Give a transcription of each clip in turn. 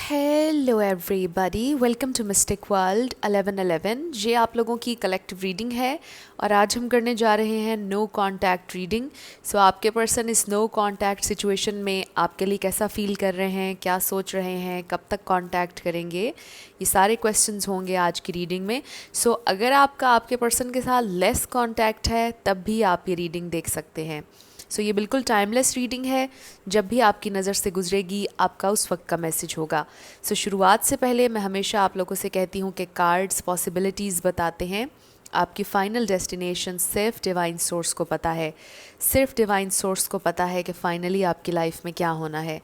Hello everybody, welcome to mystic world 1111। ये आप लोगों की कलेक्टिव रीडिंग है और आज हम करने जा रहे हैं नो कांटेक्ट रीडिंग। सो आपके पर्सन इस नो कांटेक्ट सिचुएशन में आपके लिए कैसा फील कर रहे हैं, क्या सोच रहे हैं, कब तक कांटेक्ट करेंगे, ये सारे क्वेश्चंस होंगे आज की रीडिंग में। सो अगर आपका आपके पर्सन के साथ लेस कांटेक्ट है तब भी आप ये रीडिंग देख सकते हैं। सो ये बिल्कुल टाइमलेस रीडिंग है, जब भी आपकी नज़र से गुजरेगी आपका उस वक्त का मैसेज होगा। सो शुरुआत से पहले मैं हमेशा आप लोगों से कहती हूँ कि कार्ड्स पॉसिबिलिटीज़ बताते हैं, आपकी फ़ाइनल डेस्टिनेशन सिर्फ डिवाइन सोर्स को पता है। सिर्फ डिवाइन सोर्स को पता है कि फ़ाइनली आपकी लाइफ में क्या होना है।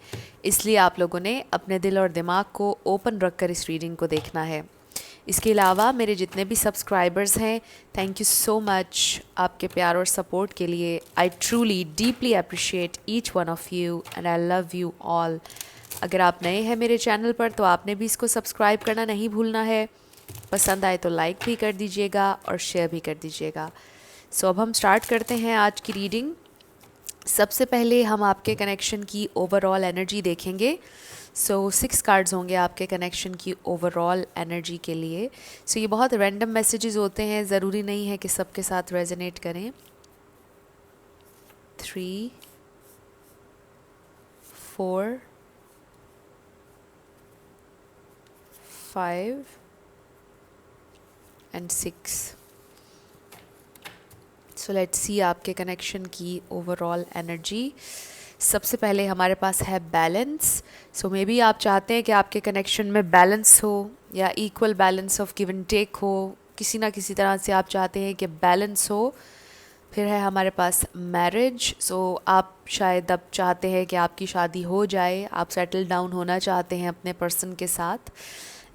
इसलिए आप लोगों ने अपने दिल और दिमाग को ओपन रख कर इस रीडिंग को देखना है। इसके अलावा मेरे जितने भी सब्सक्राइबर्स हैं, थैंक यू सो मच आपके प्यार और सपोर्ट के लिए। I truly deeply appreciate each one of you and I love you all. अगर आप नए हैं मेरे चैनल पर तो आपने भी इसको सब्सक्राइब करना नहीं भूलना है। पसंद आए तो लाइक भी कर दीजिएगा और शेयर भी कर दीजिएगा। सो अब हम स्टार्ट करते हैं आज की रीडिंग। सबसे पहले हम आपके कनेक्शन की ओवरऑल एनर्जी देखेंगे। सो 6 कार्ड्स होंगे आपके कनेक्शन की ओवरऑल एनर्जी के लिए। सो ये बहुत रैंडम मैसेजेस होते हैं, ज़रूरी नहीं है कि सबके साथ रेजोनेट करें। 3 4 5 एंड 6। सो लेट्स सी आपके कनेक्शन की ओवरऑल एनर्जी। सबसे पहले हमारे पास है बैलेंस। सो मे बी आप चाहते हैं कि आपके कनेक्शन में बैलेंस हो या equal balance of give and take हो, किसी ना किसी तरह से आप चाहते हैं कि बैलेंस हो। फिर है हमारे पास मैरिज। सो आप शायद अब चाहते हैं कि आपकी शादी हो जाए, आप सेटल डाउन होना चाहते हैं अपने पर्सन के साथ।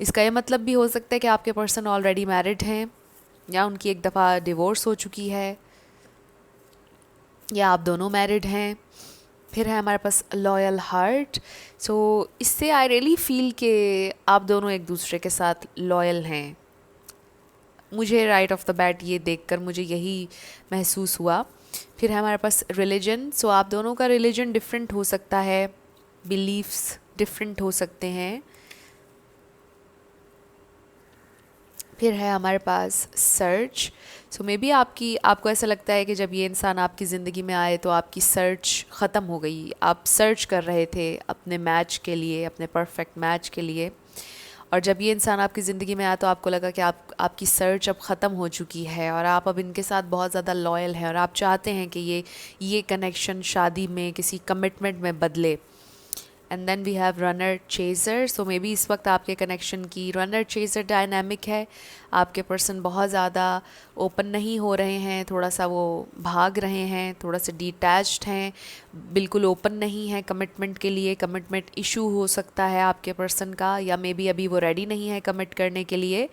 इसका ये मतलब भी हो सकता है कि आपके पर्सन ऑलरेडी मैरिड हैं या उनकी एक दफ़ा डिवोर्स हो चुकी है या आप दोनों मैरिड हैं। फिर है हमारे पास लॉयल हार्ट। सो इससे आई रियली फील कि आप दोनों एक दूसरे के साथ लॉयल हैं। मुझे राइट ऑफ द बैट ये देखकर मुझे यही महसूस हुआ। फिर है हमारे पास रिलीजन। सो आप दोनों का रिलीजन डिफरेंट हो सकता है, बिलीफ्स डिफरेंट हो सकते हैं। फिर है हमारे पास सर्च। सो मे बी आपको ऐसा लगता है कि जब ये इंसान आपकी ज़िंदगी में आए तो आपकी सर्च ख़त्म हो गई, आप सर्च कर रहे थे अपने मैच के लिए, अपने परफेक्ट मैच के लिए। और जब ये इंसान आपकी ज़िंदगी में आया तो आपको लगा कि आपकी सर्च अब ख़त्म हो चुकी है और आप अब इनके साथ बहुत ज़्यादा लॉयल हैं और आप चाहते हैं कि ये कनेक्शन शादी में किसी कमिटमेंट में बदले। And then we have runner chaser. So maybe इस वक्त आपके कनेक्शन की रनर चेज़र डायनामिक है। आपके पर्सन बहुत ज़्यादा ओपन नहीं हो रहे हैं, थोड़ा सा वो भाग रहे हैं, थोड़ा सा डिटैच्ड हैं, बिल्कुल ओपन नहीं है कमिटमेंट के लिए। कमिटमेंट इशू हो सकता है आपके पर्सन का, या मे बी अभी वो रेडी नहीं है कमिट करने के लिए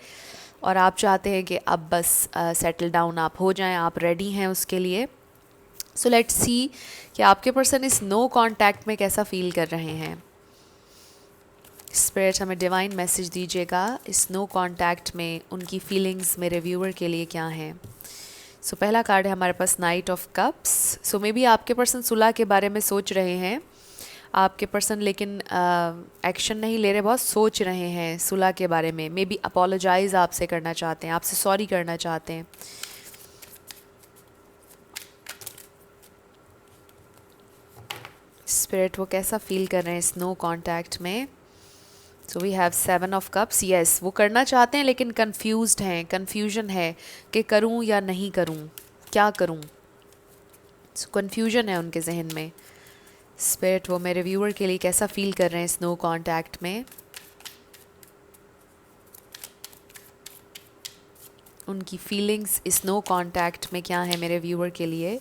और आप चाहते हैं कि अब बस सेटल डाउन आप हो जाएं, आप रेडी हैं उसके लिए। सो लेट्स सी कि आपके पर्सन इस नो कांटेक्ट में कैसा फील कर रहे हैं। स्पिरिट हमें डिवाइन मैसेज दीजिएगा, इस नो कांटेक्ट में उनकी फीलिंग्स मेरे व्यूअर के लिए क्या हैं। सो पहला कार्ड है हमारे पास knight of cups. So maybe आपके पर्सन सुलह के बारे में सोच रहे हैं, आपके पर्सन लेकिन एक्शन नहीं ले रहे, बहुत सोच रहे हैं सुलह के बारे में। मे बी अपोलोजाइज़ आपसे करना चाहते हैं, आपसे सॉरी करना चाहते हैं। स्पिरिट वो कैसा फील कर रहे हैं इस नो कांटेक्ट में। So we have 7 of cups. Yes, वो करना चाहते हैं लेकिन कंफ्यूज्ड हैं, कंफ्यूजन है कि करूं या नहीं करूं, क्या करूं। सो कंफ्यूजन है उनके जहन में। स्पिरिट वो मेरे व्यूअर के लिए कैसा फील कर रहे हैं इस नो कांटेक्ट में। उनकी फीलिंग्स इस नो कांटेक्ट में क्या है मेरे व्यूअर के लिए।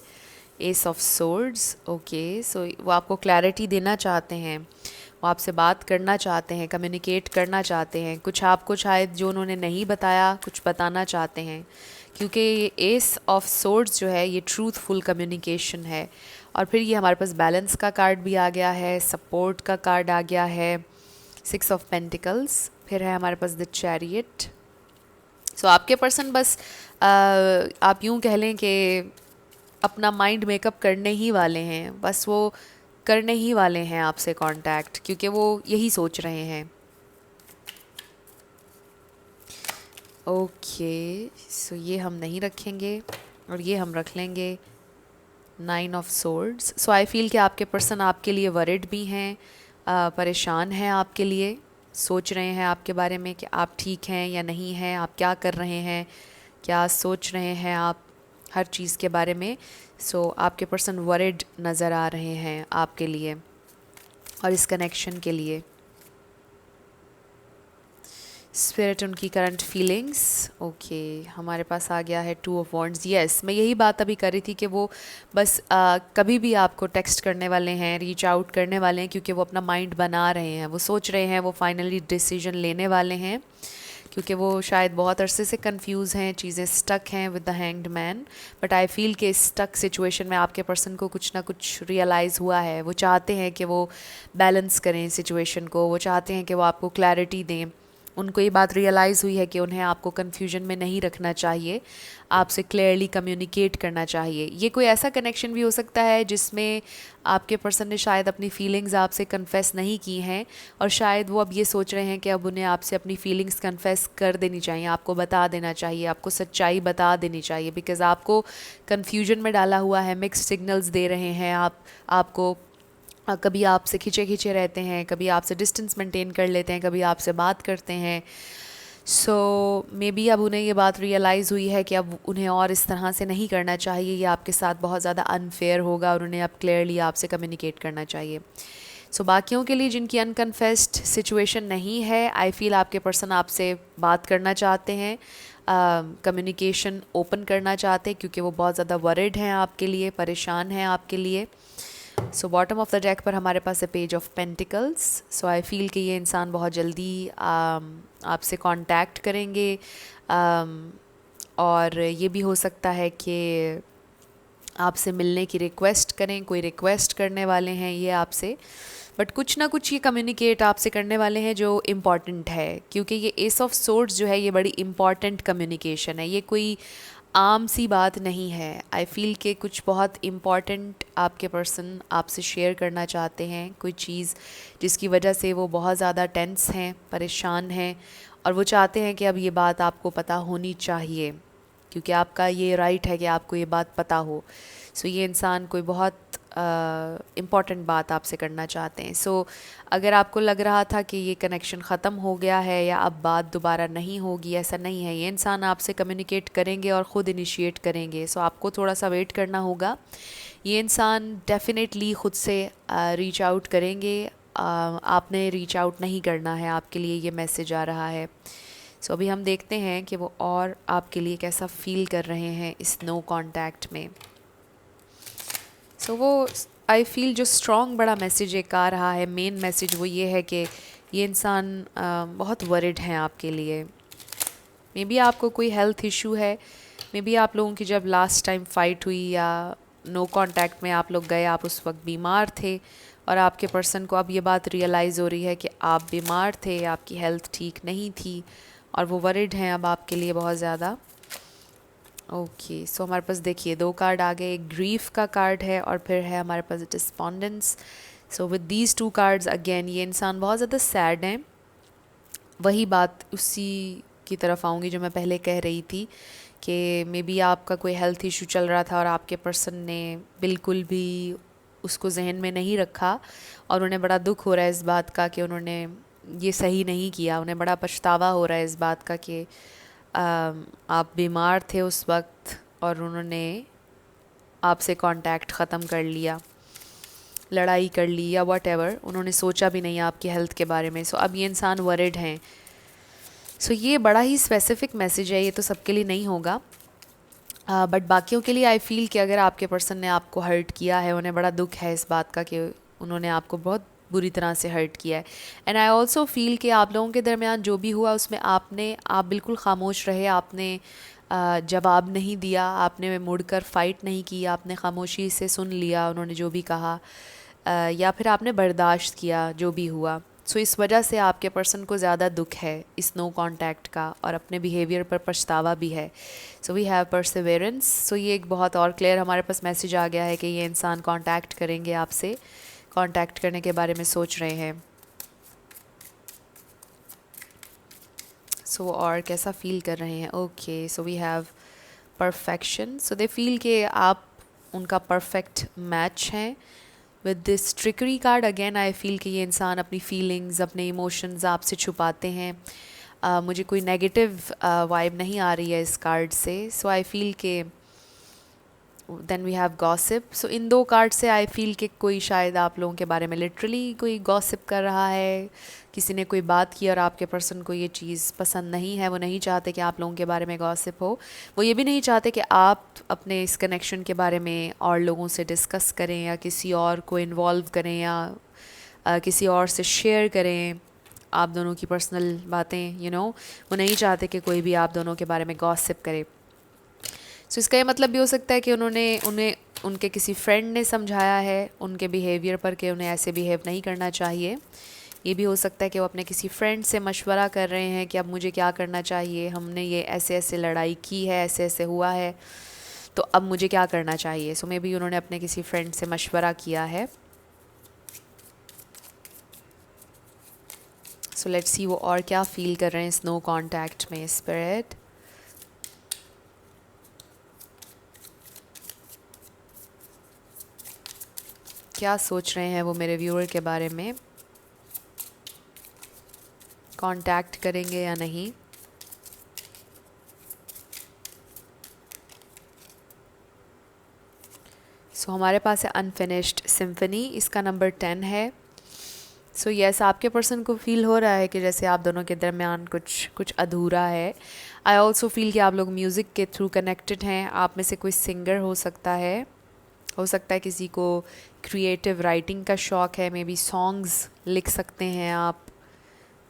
S of swords. ओके, सो वो आपको क्लैरिटी देना चाहते हैं, वो आपसे बात करना चाहते हैं, कम्युनिकेट करना चाहते हैं। कुछ आपको शायद जो उन्होंने नहीं बताया कुछ बताना चाहते हैं, क्योंकि ये एस ऑफ सोर्ड्स जो है ये ट्रूथफुल कम्युनिकेशन है। और फिर ये हमारे पास बैलेंस का कार्ड भी आ गया है, सपोर्ट का कार्ड आ गया है, 6 ऑफ पेंटिकल्स। फिर है हमारे पास द चैरियट। सो आपके पर्सन बस आप यूँ कह लें कि अपना माइंड मेकअप करने ही वाले हैं, बस वो करने ही वाले हैं आपसे कांटेक्ट, क्योंकि वो यही सोच रहे हैं। ओके, सो ये हम नहीं रखेंगे और ये हम रख लेंगे 9 of swords. So I feel कि आपके पर्सन आपके लिए वरिड भी हैं, परेशान हैं आपके लिए, सोच रहे हैं आपके बारे में कि आप ठीक हैं या नहीं हैं, आप क्या कर रहे हैं, क्या सोच रहे हैं आप हर चीज़ के बारे में। सो आपके पर्सन वरिड नज़र आ रहे हैं आपके लिए और इस कनेक्शन के लिए। स्पिरिट उनकी करंट फीलिंग्स। ओके, हमारे पास आ गया है 2 ऑफ वॉन्ड्स। यस, मैं यही बात अभी कर रही थी कि वो बस कभी भी आपको टेक्स्ट करने वाले हैं, रीच आउट करने वाले हैं, क्योंकि वो अपना माइंड बना रहे हैं, वो सोच रहे हैं, वो फाइनली डिसीजन लेने वाले हैं, क्योंकि वो शायद बहुत अरसे से कंफ्यूज हैं, चीज़ें स्टक हैं with the hanged man. But I feel कि स्टक सिचुएशन में आपके पर्सन को कुछ ना कुछ रियलाइज़ हुआ है। वो चाहते हैं कि वो बैलेंस करें सिचुएशन को, वो चाहते हैं कि वो आपको क्लैरिटी दें। उनको ये बात रियलाइज़ हुई है कि उन्हें आपको कन्फ्यूजन में नहीं रखना चाहिए, आपसे क्लियरली कम्युनिकेट करना चाहिए। ये कोई ऐसा कनेक्शन भी हो सकता है जिसमें आपके पर्सन ने शायद अपनी फीलिंग्स आपसे कन्फेस नहीं की हैं, और शायद वो अब ये सोच रहे हैं कि अब उन्हें आपसे अपनी फीलिंग्स कन्फेस कर देनी चाहिए, आपको बता देना चाहिए, आपको सच्चाई बता देनी चाहिए, बिकॉज़ आपको कन्फ्यूजन में डाला हुआ है, मिक्स्ड सिग्नल्स दे रहे हैं आपको। कभी आपसे खिंचे खिंचे रहते हैं, कभी आपसे डिस्टेंस मेंटेन कर लेते हैं, कभी आपसे बात करते हैं। सो मे बी अब उन्हें ये बात रियलाइज़ हुई है कि अब उन्हें और इस तरह से नहीं करना चाहिए, ये आपके साथ बहुत ज़्यादा अनफेयर होगा, और उन्हें अब क्लियरली आपसे कम्युनिकेट करना चाहिए। सो बाकियों के लिए जिनकी अनकन्फेस्ड सिचुएशन नहीं है, आई फील आपके पर्सन आपसे बात करना चाहते हैं, कम्युनिकेशन ओपन करना चाहते हैं, क्योंकि वो बहुत ज़्यादा वरिड हैं आपके लिए, परेशान हैं आपके लिए। So bottom of the deck पर हमारे पास है page of pentacles. So I feel कि ये इंसान बहुत जल्दी आपसे कांटेक्ट करेंगे, और ये भी हो सकता है कि आपसे मिलने की रिक्वेस्ट करें, कोई रिक्वेस्ट करने वाले हैं ये आपसे, बट कुछ ना कुछ ये कम्युनिकेट आपसे करने वाले हैं जो इम्पॉर्टेंट है, क्योंकि ये एस ऑफ सोर्ड्स जो है ये बड़ी इम्पॉर्टेंट कम्युनिकेशन है, ये कोई आम सी बात नहीं है। आई फील कि कुछ बहुत इम्पॉर्टेंट आपके पर्सन आपसे शेयर करना चाहते हैं, कोई चीज़ जिसकी वजह से वो बहुत ज़्यादा टेंस हैं, परेशान हैं, और वो चाहते हैं कि अब ये बात आपको पता होनी चाहिए, क्योंकि आपका ये राइट है कि आपको ये बात पता हो। सो ये इंसान कोई बहुत इम्पॉर्टेंट बात आपसे करना चाहते हैं। सो अगर आपको लग रहा था कि ये कनेक्शन ख़त्म हो गया है या अब बात दोबारा नहीं होगी, ऐसा नहीं है। ये इंसान आपसे कम्युनिकेट करेंगे और ख़ुद इनिशिएट करेंगे। सो आपको थोड़ा सा वेट करना होगा। ये इंसान डेफिनेटली ख़ुद से रीच आउट करेंगे, आपने रीच आउट नहीं करना है, आपके लिए ये मैसेज आ रहा है। सो अभी हम देखते हैं कि वो और आपके लिए कैसा फ़ील कर रहे हैं इस नो कॉन्टैक्ट में। सो वो आई फील जो स्ट्रॉन्ग बड़ा मैसेज एक आ रहा है, मेन मैसेज वो ये है कि ये इंसान बहुत वरिड हैं आपके लिए। मे बी आपको कोई हेल्थ इशू है, मे बी आप लोगों की जब लास्ट टाइम फ़ाइट हुई या नो कॉन्टैक्ट में आप लोग गए, आप उस वक्त बीमार थे, और आपके पर्सन को अब ये बात रियलाइज़ हो रही है कि आप बीमार थे, आपकी हेल्थ ठीक नहीं थी, और वो वरिड हैं अब आपके लिए बहुत ज़्यादा। ओके, सो हमारे पास देखिए 2 कार्ड आ गए, एक ग्रीफ का कार्ड है और फिर है हमारे पास despondence. So with these 2 cards again ये इंसान बहुत ज़्यादा सैड हैं। वही बात उसी की तरफ आऊँगी जो मैं पहले कह रही थी कि मे बी आपका कोई हेल्थ इशू चल रहा था और आपके पर्सन ने बिल्कुल भी उसको जहन में नहीं रखा, और उन्हें बड़ा दुख हो रहा है इस बात का कि उन्होंने ये सही नहीं किया। उन्हें बड़ा पछतावा हो रहा है इस बात का कि आप बीमार थे उस वक्त और उन्होंने आपसे कांटेक्ट ख़त्म कर लिया, लड़ाई कर ली या वॉटेवर, उन्होंने सोचा भी नहीं आपकी हेल्थ के बारे में। सो अब ये इंसान वरिड हैं। सो ये बड़ा ही स्पेसिफिक मैसेज है, ये तो सबके लिए नहीं होगा, बट बाकियों के लिए आई फील कि अगर आपके पर्सन ने आपको हर्ट किया है, उन्हें बड़ा दुख है इस बात का कि उन्होंने आपको बहुत बुरी तरह से हर्ट किया है। एंड आई ऑल्सो फील कि आप लोगों के दरमियान जो भी हुआ उसमें आप बिल्कुल खामोश रहे, आपने जवाब नहीं दिया, आपने मुड़कर फ़ाइट नहीं की, आपने खामोशी से सुन लिया उन्होंने जो भी कहा, या फिर आपने बर्दाश्त किया जो भी हुआ। सो इस वजह से आपके पर्सन को ज़्यादा दुख है इस नो कॉन्टैक्ट का, और अपने बिहेवियर पर पछतावा भी है। So we have perseverance. सो ये एक बहुत और क्लियर हमारे पास मैसेज आ गया है कि ये इंसान कॉन्टैक्ट करेंगे, आपसे कॉन्टैक्ट करने के बारे में सोच रहे हैं। सो वो और कैसा फील कर रहे हैं. Okay, so we have perfection. So they feel कि आप उनका परफेक्ट मैच हैं. With this trickery card again I feel कि ये इंसान अपनी फीलिंग्स, अपने इमोशंस आपसे छुपाते हैं. मुझे कोई नेगेटिव वाइब नहीं आ रही है इस कार्ड से. सो आई फील के देन वी हैव गॉसिप. सो इन दो कार्ड से आई फील कि कोई शायद आप लोगों के बारे में लिटरली कोई गॉसिप कर रहा है. किसी ने कोई बात की और आपके पर्सन को ये चीज़ पसंद नहीं है. वो नहीं चाहते कि आप लोगों के बारे में गॉसिप हो. वो ये भी नहीं चाहते कि आप अपने इस कनेक्शन के बारे में और लोगों से डिस्कस करें या किसी और को इन्वॉल्व करें या किसी और से शेयर करें आप दोनों की पर्सनल बातें. वो नहीं चाहते कि कोई भी आप दोनों के बारे में गॉसिप करे. सो इसका ये मतलब भी हो सकता है कि उन्हें उनके किसी फ्रेंड ने समझाया है उनके बिहेवियर पर कि उन्हें ऐसे बिहेव नहीं करना चाहिए. ये भी हो सकता है कि वो अपने किसी फ्रेंड से मशवरा कर रहे हैं कि अब मुझे क्या करना चाहिए, हमने ये ऐसे ऐसे लड़ाई की है, ऐसे ऐसे हुआ है, तो अब मुझे क्या करना चाहिए. सो मे बी उन्होंने अपने किसी फ्रेंड से मशवरा किया है. सो लेट्स सी वो और क्या फील कर रहे हैं इस नो कॉन्टैक्ट में. स्पिरिट, क्या सोच रहे हैं वो मेरे व्यूअर के बारे में, कांटेक्ट करेंगे या नहीं. सो हमारे पास है अनफिनिश्ड सिम्फनी. इसका नंबर 10 है. सो यस, आपके पर्सन को फील हो रहा है कि जैसे आप दोनों के दरमियान कुछ अधूरा है. आई ऑल्सो फील कि आप लोग म्यूज़िक के थ्रू कनेक्टेड हैं. आप में से कोई सिंगर हो सकता है किसी को क्रिएटिव राइटिंग का शौक़ है. मे बी सॉन्ग्स लिख सकते हैं आप.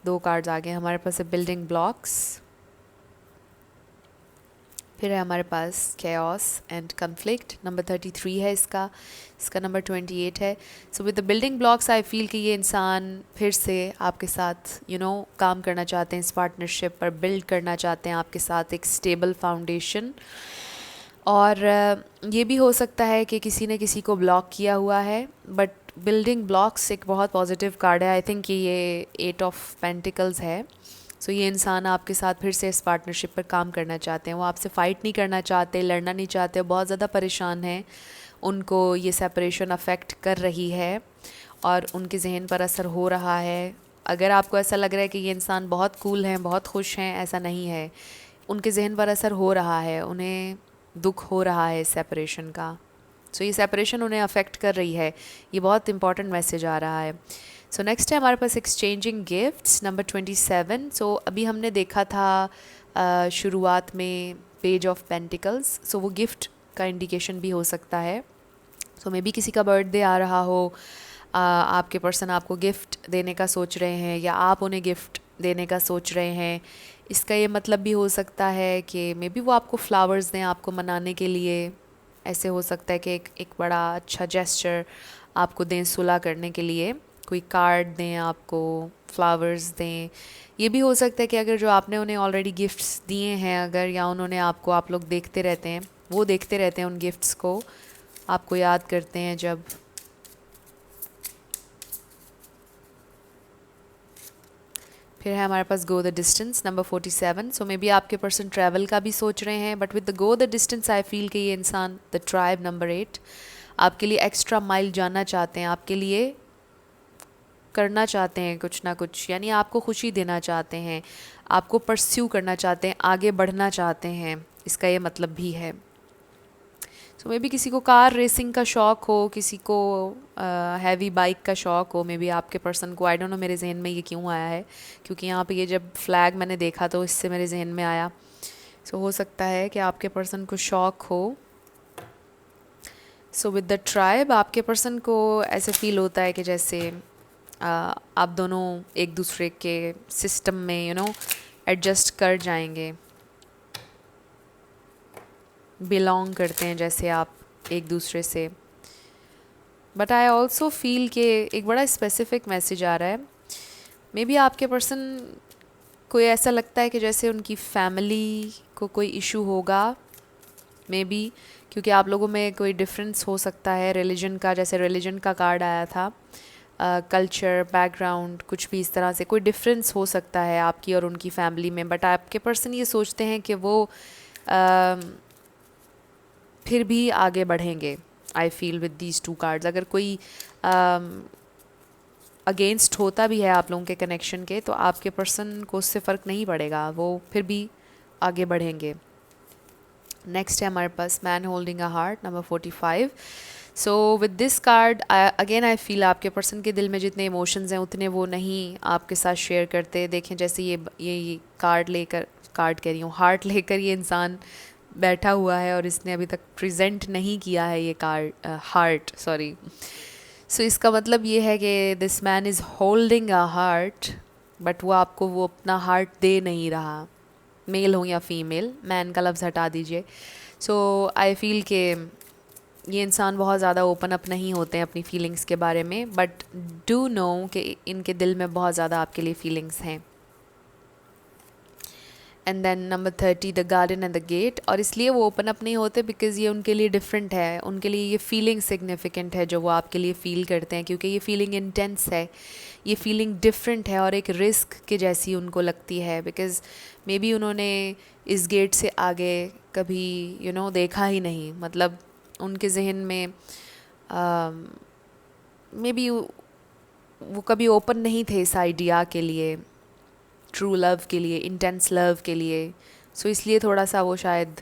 दो कार्ड्स आगे हमारे पास है बिल्डिंग ब्लॉक्स. फिर है हमारे पास chaos एंड कन्फ्लिक्ट. नंबर 33 है इसका नंबर 28 है. So with the building blocks I feel कि ये इंसान फिर से आपके साथ काम करना चाहते हैं, इस पार्टनरशिप पर बिल्ड करना चाहते हैं आपके साथ एक स्टेबल फाउंडेशन. और ये भी हो सकता है कि किसी ने किसी को ब्लॉक किया हुआ है. बट बिल्डिंग ब्लॉक्स एक बहुत पॉजिटिव कार्ड है. आई थिंक कि ये 8 ऑफ पेंटिकल्स है. सो ये इंसान आपके साथ फिर से इस पार्टनरशिप पर काम करना चाहते हैं. वो आपसे फ़ाइट नहीं करना चाहते, लड़ना नहीं चाहते, बहुत ज़्यादा परेशान हैं. उनको ये सेपरेशन अफेक्ट कर रही है और उनके जहन पर असर हो रहा है. अगर आपको ऐसा लग रहा है कि ये इंसान बहुत कूल हैं, बहुत खुश हैं, ऐसा नहीं है. उनके जहन पर असर हो रहा है, उन्हें दुख हो रहा है सेपरेशन का. सो ये सेपरेशन उन्हें अफेक्ट कर रही है. ये बहुत इंपॉर्टेंट मैसेज आ रहा है. सो नेक्स्ट है हमारे पास एक्सचेंजिंग गिफ्ट्स. नंबर 27. सो अभी हमने देखा था शुरुआत में पेज ऑफ पेंटिकल्स. सो वो गिफ्ट का इंडिकेशन भी हो सकता है. सो मे बी किसी का बर्थडे आ रहा हो, आपके पर्सन आपको गिफ्ट देने का सोच रहे हैं या आप उन्हें गिफ्ट देने का सोच रहे हैं. इसका ये मतलब भी हो सकता है कि मे बी वो आपको फ्लावर्स दें आपको मनाने के लिए. ऐसे हो सकता है कि एक बड़ा अच्छा जेस्चर आपको दें सुलह करने के लिए. कोई कार्ड दें आपको, फ्लावर्स दें. ये भी हो सकता है कि अगर जो आपने उन्हें ऑलरेडी गिफ्ट्स दिए हैं अगर, या उन्होंने आपको, आप लोग देखते रहते हैं, वो देखते रहते हैं उन गिफ्ट्स को, आपको याद करते हैं जब. फिर है हमारे पास go the distance. Number 47. So maybe आपके पर्सन ट्रैवल का भी सोच रहे हैं. But with the go the distance I feel कि ये इंसान द ट्राइब नंबर 8 आपके लिए एक्स्ट्रा माइल जाना चाहते हैं, आपके लिए करना चाहते हैं कुछ ना कुछ. यानी आपको खुशी देना चाहते हैं, आपको परस्यू करना चाहते हैं, आगे बढ़ना चाहते हैं. इसका ये मतलब भी है. सो मे बी किसी को कार रेसिंग का शौक़ हो, किसी को हैवी बाइक का शौक़ हो. मे बी आपके पर्सन को, आई डोंट नो मेरे जहन में ये क्यों आया है, क्योंकि यहाँ पे ये जब फ्लैग मैंने देखा तो इससे मेरे जहन में आया. सो हो सकता है कि आपके पर्सन को शौक़ हो. सो विद द ट्राइब आपके पर्सन को ऐसे फील होता है कि जैसे आप दोनों एक दूसरे के सिस्टम में एडजस्ट कर जाएंगे, बिलोंग करते हैं जैसे आप एक दूसरे से. बट आई ऑल्सो फील कि एक बड़ा स्पेसिफिक मैसेज आ रहा है. मे बी आपके पर्सन को ऐसा लगता है कि जैसे उनकी फैमिली को कोई इशू होगा. मे बी क्योंकि आप लोगों में कोई डिफरेंस हो सकता है रिलीजन का, जैसे रिलीजन का कार्ड आया था. कल्चर बैकग्राउंड कुछ भी इस तरह से कोई डिफरेंस हो सकता है आपकी और उनकी फैमिली में, बट आपके पर्सन ये सोचते हैं कि वो फिर भी आगे बढ़ेंगे। I feel with these two cards, अगर कोई अगेंस्ट होता भी है आप लोगों के कनेक्शन के, तो आपके पर्सन को उससे फ़र्क नहीं पड़ेगा, वो फिर भी आगे बढ़ेंगे। नेक्स्ट है हमारे पास man holding a heart, number 45। So with this card again I feel आपके पर्सन के दिल में जितने इमोशंस हैं उतने वो नहीं आपके साथ शेयर करते। देखें जैसे ये कार्ड कह रही हूँ, हार्ट लेकर ये इंसान बैठा हुआ है और इसने अभी तक प्रेजेंट नहीं किया है ये कार्ड, हार्ट सॉरी। सो इसका मतलब ये है कि this man is holding a heart, but वो आपको वो अपना हार्ट दे नहीं रहा, मेल हो या फीमेल, मैन का लफ्ज़ हटा दीजिए। सो आई फील के ये इंसान बहुत ज़्यादा ओपन अप नहीं होते हैं अपनी फीलिंग्स के बारे में, बट डू नो कि इनके दिल में बहुत ज़्यादा आपके लिए फीलिंग्स हैं। And then number 30 the garden and the gate, और इसलिए वो ओपन अप नहीं होते बिकॉज़ ये उनके लिए डिफरेंट है, उनके लिए ये फीलिंग सिग्निफिकेंट है जो वो आपके लिए फ़ील करते हैं, क्योंकि ये फीलिंग इंटेंस है, ये फीलिंग डिफरेंट है और एक रिस्क के जैसी उनको लगती है, बिकॉज़ मे बी उन्होंने इस गेट से आगे कभी देखा ही नहीं, मतलब उनके जहन में मे बी वो कभी ओपन नहीं थे इस आइडिया के लिए, ट्रू लव के लिए, इंटेंस लव के लिए। सो इसलिए थोड़ा सा वो शायद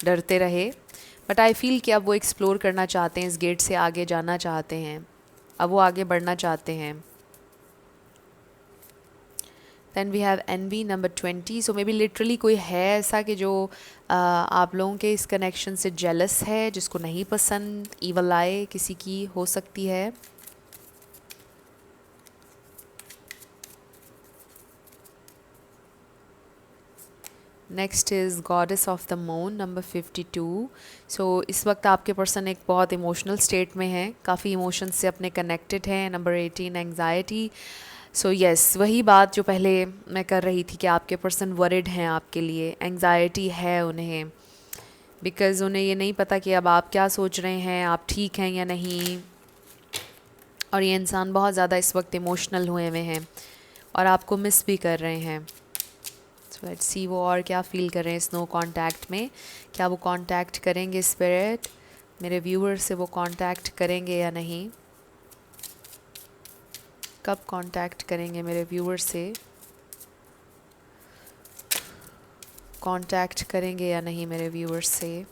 डरते रहे, बट आई फील कि अब वो एक्सप्लोर करना चाहते हैं, इस गेट से आगे जाना चाहते हैं, अब वो आगे बढ़ना चाहते हैं। Then we have envy number 20। So maybe literally कोई है ऐसा कि जो आप लोगों के इस कनेक्शन से जेलस है, जिसको नहीं पसंद, ईवल आए किसी की हो सकती है। Next is goddess of the moon, number 52। सो इस वक्त आपके पर्सन एक बहुत इमोशनल स्टेट में है, काफ़ी इमोशंस से अपने कनेक्टेड हैं। Number 18 anxiety. सो यस, वही बात जो पहले मैं कर रही थी कि आपके पर्सन वरिड हैं आपके लिए, एंग्जाइटी है उन्हें, बिकॉज़ उन्हें ये नहीं पता कि अब आप क्या सोच रहे हैं, आप ठीक हैं या नहीं, और ये इंसान बहुत ज़्यादा इस वक्त इमोशनल हुए हुए हैं और आपको मिस भी कर रहे हैं। सो लेट्स सी वो और क्या फ़ील कर रहे हैं इस नो कांटेक्ट में, क्या वो कांटेक्ट करेंगे स्पिरिट, मेरे व्यूअर से वो कांटेक्ट करेंगे या नहीं, कब कांटेक्ट करेंगे मेरे व्यूअर से, कांटेक्ट करेंगे या नहीं मेरे व्यूअर्स से।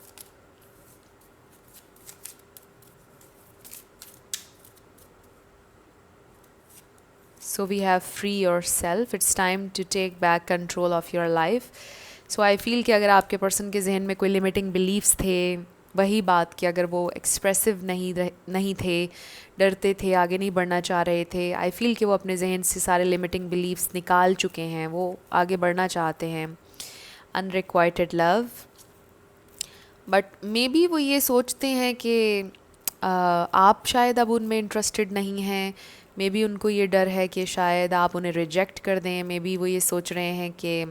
So we have free yourself, it's time to take back control of your life. So I feel कि अगर आपके पर्सन के जहन में कोई लिमिटिंग बिलीव्स थे, वही बात कि अगर वो एक्सप्रेसिव नहीं थे, डरते थे, आगे नहीं बढ़ना चाह रहे थे, आई फील कि वो अपने जहन से सारे लिमिटिंग बिलीव्स निकाल चुके हैं, वो आगे बढ़ना चाहते हैं। Unrequited love, but may be वो ये सोचते हैं कि आप शायद अब उनमें इंटरेस्टेड नहीं हैं, मे बी उनको ये डर है कि शायद आप उन्हें रिजेक्ट कर दें, मे बी वो ये सोच रहे हैं कि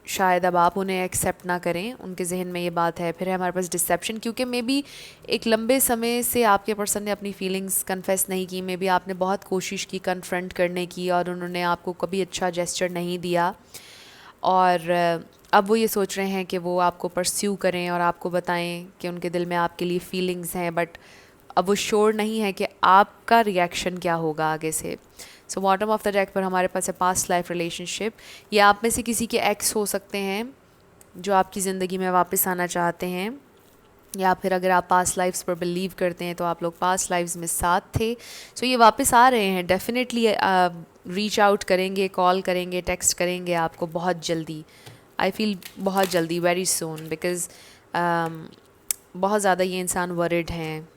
शायद अब आप उन्हें एक्सेप्ट ना करें, उनके जहन में ये बात है। फिर है हमारे पास डिसेप्शन, क्योंकि मे बी एक लंबे समय से आपके पर्सन ने अपनी फीलिंग्स कन्फेस नहीं की, मे बी आपने बहुत कोशिश की कन्फ्रंट करने की और उन्होंने आपको कभी अच्छा जेस्चर नहीं दिया, और अब वो ये सोच रहे हैं कि वो आपको परस्यू करें और आपको बताएं कि उनके दिल में आपके लिए फ़ीलिंग्स हैं, बट अब वो श्योर नहीं है कि आपका रिएक्शन क्या होगा आगे से। So bottom of the deck पर हमारे पास है पास्ट लाइफ रिलेशनशिप, ये आप में से किसी के एक्स हो सकते हैं जो आपकी ज़िंदगी में वापस आना चाहते हैं, या फिर अगर आप पास्ट लाइफ्स पर बिलीव करते हैं तो आप लोग पास्ट लाइफ्स में साथ थे। सो ये वापस आ रहे हैं, डेफिनेटली रीच आउट करेंगे, कॉल करेंगे, टेक्स्ट करेंगे आपको बहुत जल्दी, आई फील बहुत जल्दी, वेरी सून, बिकॉज़ बहुत ज़्यादा ये इंसान वरिड हैं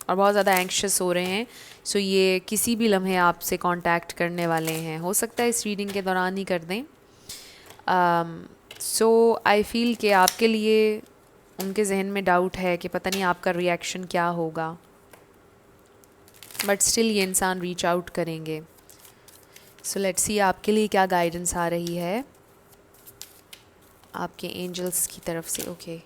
और बहुत ज़्यादा एंक्शस हो रहे हैं। सो ये किसी भी लम्हे आपसे कांटेक्ट करने वाले हैं, हो सकता है इस रीडिंग के दौरान ही कर दें। सो आई फील कि आपके लिए उनके जहन में डाउट है कि पता नहीं आपका रिएक्शन क्या होगा, बट स्टिल ये इंसान रीच आउट करेंगे। सो लेट्स सी आपके लिए क्या गाइडेंस आ रही है आपके एंजल्स की तरफ से। ओके,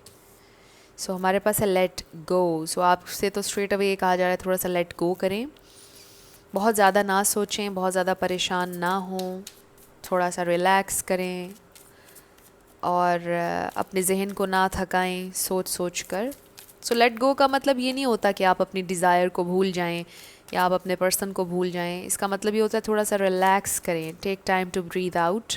सो हमारे पास है लेट गो। सो आपसे तो स्ट्रेट अवे ये कहा जा रहा है थोड़ा सा लेट गो करें, बहुत ज़्यादा ना सोचें, बहुत ज़्यादा परेशान ना हों, थोड़ा सा रिलैक्स करें और अपने जहन को ना थकाएं सोच सोच कर। सो लेट गो का मतलब ये नहीं होता कि आप अपनी डिज़ायर को भूल जाएं या आप अपने पर्सन को भूल जाएं। इसका मतलब ये होता है थोड़ा सा रिलैक्स करें, take time to breathe out,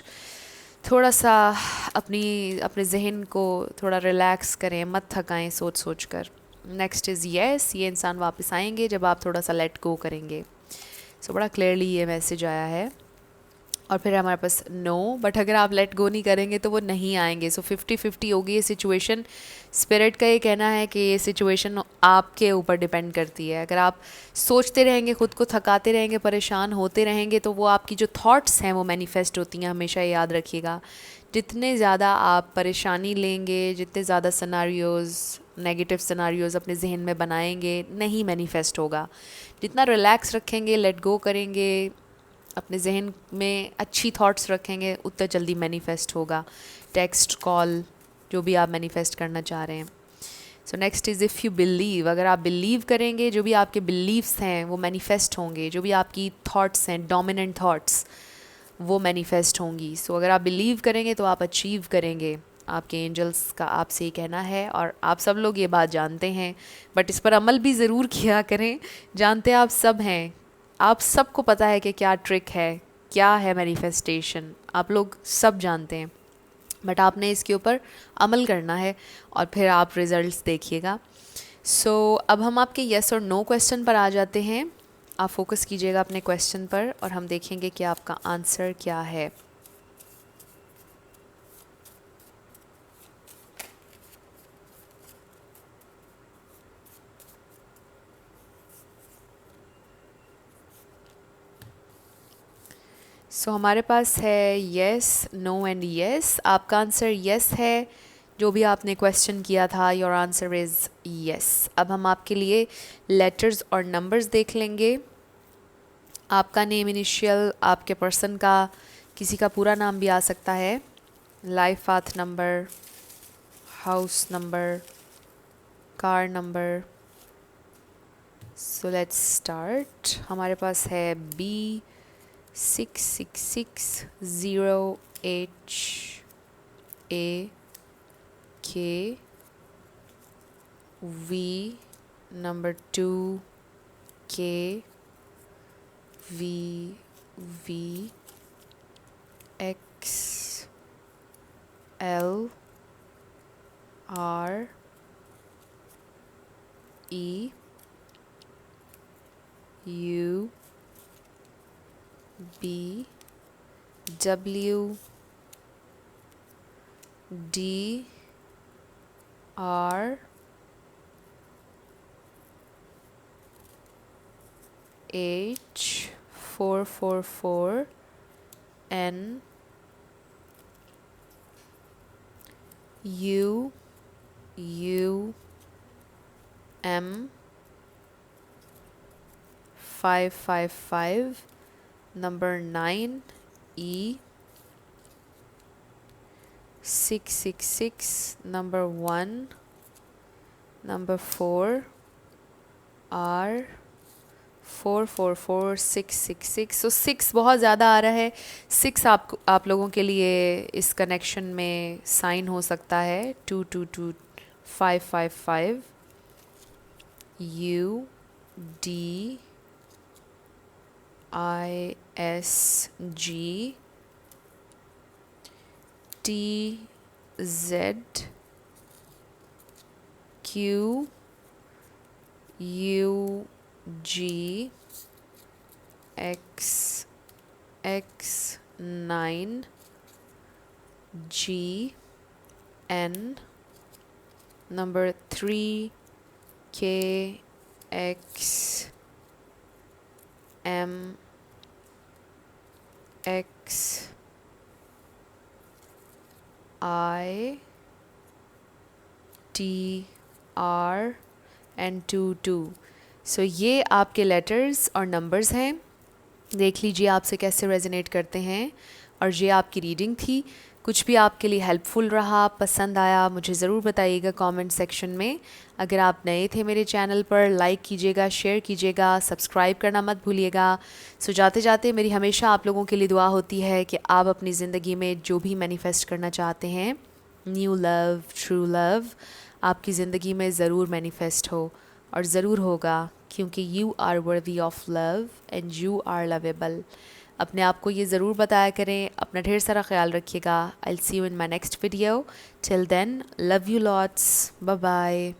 थोड़ा सा अपने जहन को थोड़ा रिलैक्स करें, मत थकाएं सोच सोच कर। नेक्स्ट इज़ येस, ये इंसान वापस आएंगे जब आप थोड़ा सा लेट गो करेंगे। सो बड़ा क्लियरली ये मैसेज आया है। और फिर हमारे पास नो, बट अगर आप लेट गो नहीं करेंगे तो वो नहीं आएंगे। सो 50-50 होगी ये सिचुएशन। स्पिरिट का ये कहना है कि ये सिचुएशन आपके ऊपर डिपेंड करती है। अगर आप सोचते रहेंगे, ख़ुद को थकाते रहेंगे, परेशान होते रहेंगे, तो वो आपकी जो थॉट्स हैं वो मैनिफेस्ट होती हैं। हमेशा याद रखिएगा, जितने ज़्यादा आप परेशानी लेंगे, जितने ज़्यादा सिनारियोज़, नेगेटिव सिनारियोज़ अपने जहन में बनाएंगे, नहीं मैनिफेस्ट होगा। जितना रिलैक्स रखेंगे, लेट गो करेंगे, अपने जहन में अच्छी थॉट्स रखेंगे, उतना जल्दी मैनिफेस्ट होगा। टेक्स्ट, कॉल, जो भी आप मैनिफेस्ट करना चाह रहे हैं। So next is if you believe, अगर आप बिलीव करेंगे, जो भी आपके बिलीव्स हैं वो मैनिफेस्ट होंगे। जो भी आपकी थॉट्स हैं, डोमिनेंट थॉट्स, वो मैनिफेस्ट होंगी। सो अगर आप बिलीव करेंगे तो आप अचीव करेंगे। आपके एंजल्स का आपसे ये कहना है, और आप सब लोग ये बात जानते हैं, बट इस पर अमल भी ज़रूर किया करें। जानते आप सब हैं, आप सबको पता है कि क्या ट्रिक है, क्या है मैनिफेस्टेशन, आप लोग सब जानते हैं, बट आपने इसके ऊपर अमल करना है और फिर आप रिज़ल्ट्स देखिएगा। सो अब हम आपके येस और नो क्वेश्चन पर आ जाते हैं। आप फोकस कीजिएगा अपने क्वेश्चन पर और हम देखेंगे कि आपका आंसर क्या है। सो हमारे पास है येस, नो एंड येस। आपका आंसर येस है। जो भी आपने क्वेश्चन किया था, योर आंसर इज़ येस। अब हम आपके लिए लेटर्स और नंबर्स देख लेंगे। आपका नेम इनिशियल, आपके पर्सन का किसी का पूरा नाम भी आ सकता है, life path number, house number, car number. So let's start. हमारे पास है B6660HAK, V number 2K, V X L R E U B W D R H 444 N U M 555 number 9 E 666 number 1 number 4 R 444666। सो 6 बहुत ज़्यादा आ रहा है। 6 आप लोगों के लिए इस कनेक्शन में साइन हो सकता है। 222555 UDISG TZQUGX9 GN number 3KXMXITR and 22। सो ये आपके लेटर्स और नंबर्स हैं। देख लीजिए आपसे कैसे रेजोनेट करते हैं। और ये आपकी रीडिंग थी। कुछ भी आपके लिए हेल्पफुल रहा, पसंद आया, मुझे ज़रूर बताइएगा कमेंट सेक्शन में। अगर आप नए थे मेरे चैनल पर, लाइक कीजिएगा, शेयर कीजिएगा, सब्सक्राइब करना मत भूलिएगा। सो जाते जाते मेरी हमेशा आप लोगों के लिए दुआ होती है कि आप अपनी ज़िंदगी में जो भी मैनिफेस्ट करना चाहते हैं, न्यू लव, ट्रू लव, आपकी ज़िंदगी में ज़रूर मैनिफेस्ट हो और ज़रूर होगा, क्योंकि you are worthy of love and you are lovable. अपने आप को ये ज़रूर बताया करें। अपना ढेर सारा ख्याल रखिएगा। I will see you in my next video. Till then, love you lots, bye bye.